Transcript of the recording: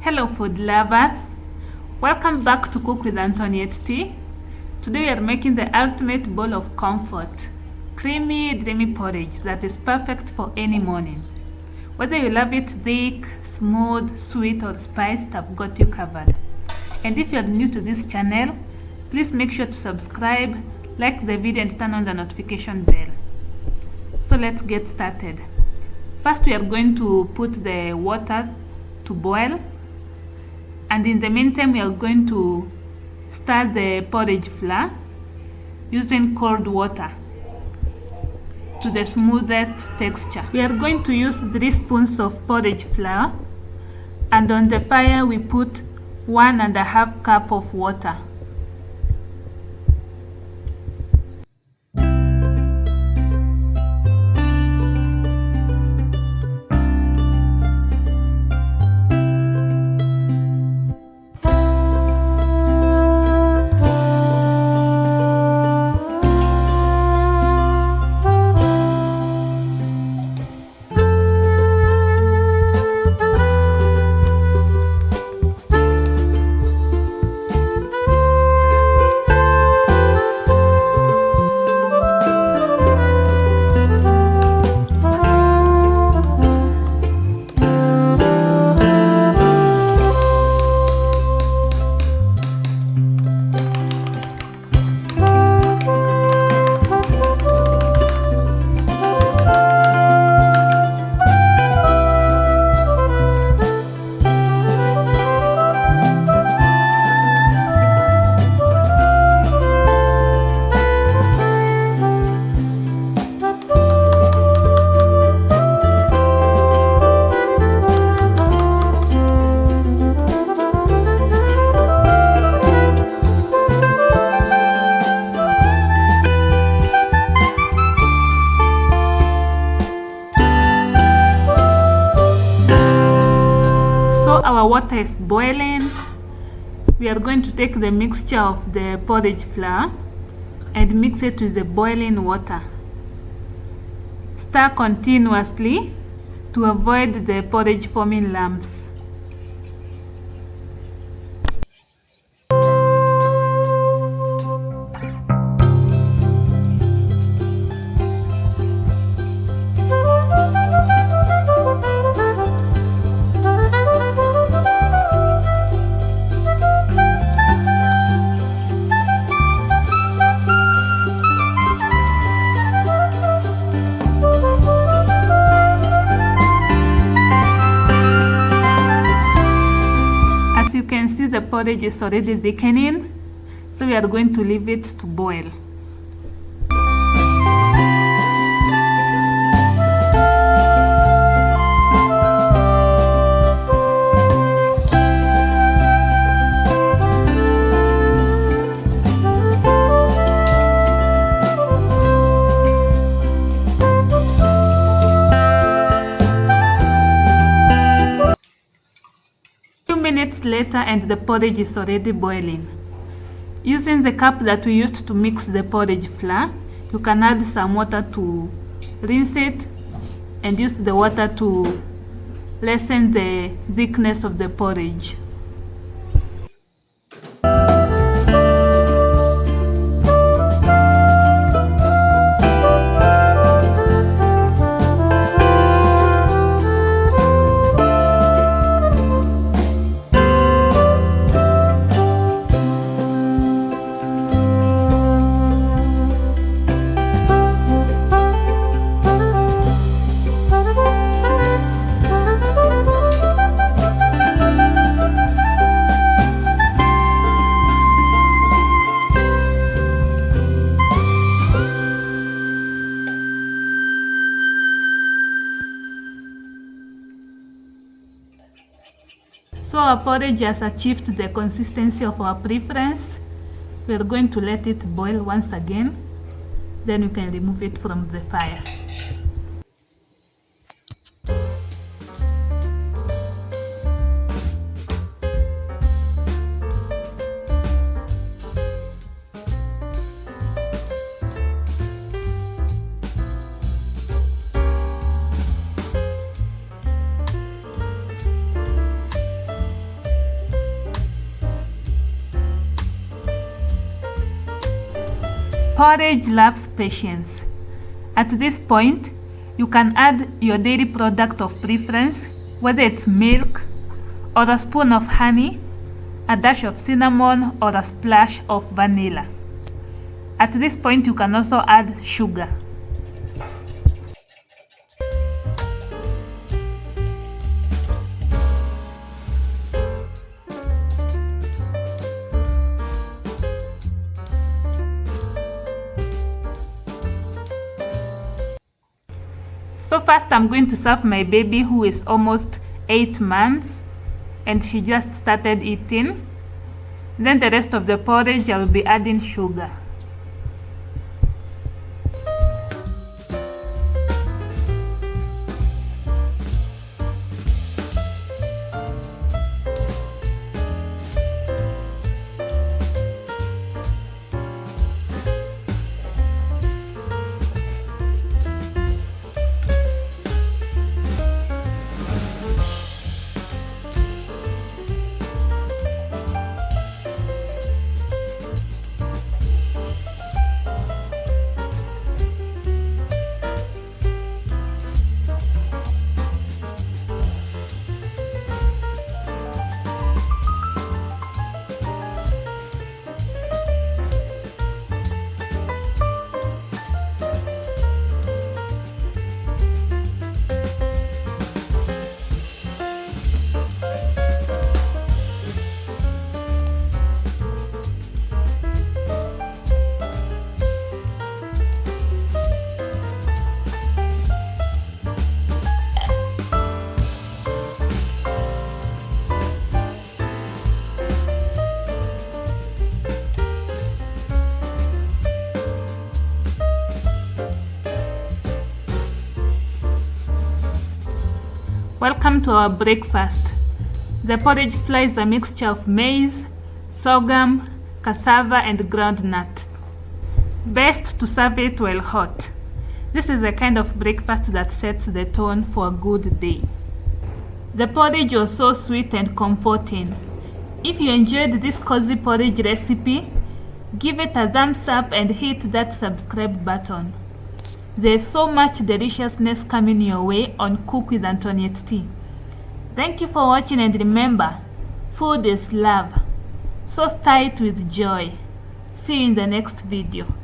Hello food lovers, welcome back to Cook with Antoniette tea. Today we are making the ultimate bowl of comfort, creamy, dreamy porridge that is perfect for any morning. Whether you love it thick, smooth, sweet or spiced, I've got you covered. And if you are new to this channel, please make sure to subscribe, like the video and turn on the notification bell. So let's get started. First we are going to put the water to boil. And in the meantime, we are going to stir the porridge flour using cold water to the smoothest texture. We are going to use 3 spoons of porridge flour, and on the fire we put 1.5 cup of water. Our water is boiling. We are going to take the mixture of the porridge flour and mix it with the boiling water. Stir continuously to avoid the porridge forming lumps. You can see the porridge is already thickening, so we are going to leave it to boil. Minutes later and the porridge is already boiling. Using the cup that we used to mix the porridge flour, you can add some water to rinse it and use the water to lessen the thickness of the porridge. So our porridge has achieved the consistency of our preference. We are going to let it boil once again, then you can remove it from the fire. Porridge loves patience. At this point, you can add your dairy product of preference, whether it's milk or a spoon of honey, a dash of cinnamon, or a splash of vanilla. At this point, you can also add sugar. So first I'm going to serve my baby who is almost 8 months and she just started eating. Then the rest of the porridge I will be adding sugar. Welcome to our breakfast. The porridge flour is a mixture of maize, sorghum, cassava and groundnut. Best to serve it while hot. This is the kind of breakfast that sets the tone for a good day. The porridge was so sweet and comforting. If you enjoyed this cozy porridge recipe, give it a thumbs up and hit that subscribe button. There's so much deliciousness coming your way on Cook with Antoniette Tea. Thank you for watching and remember, food is love. So stir it with joy. See you in the next video.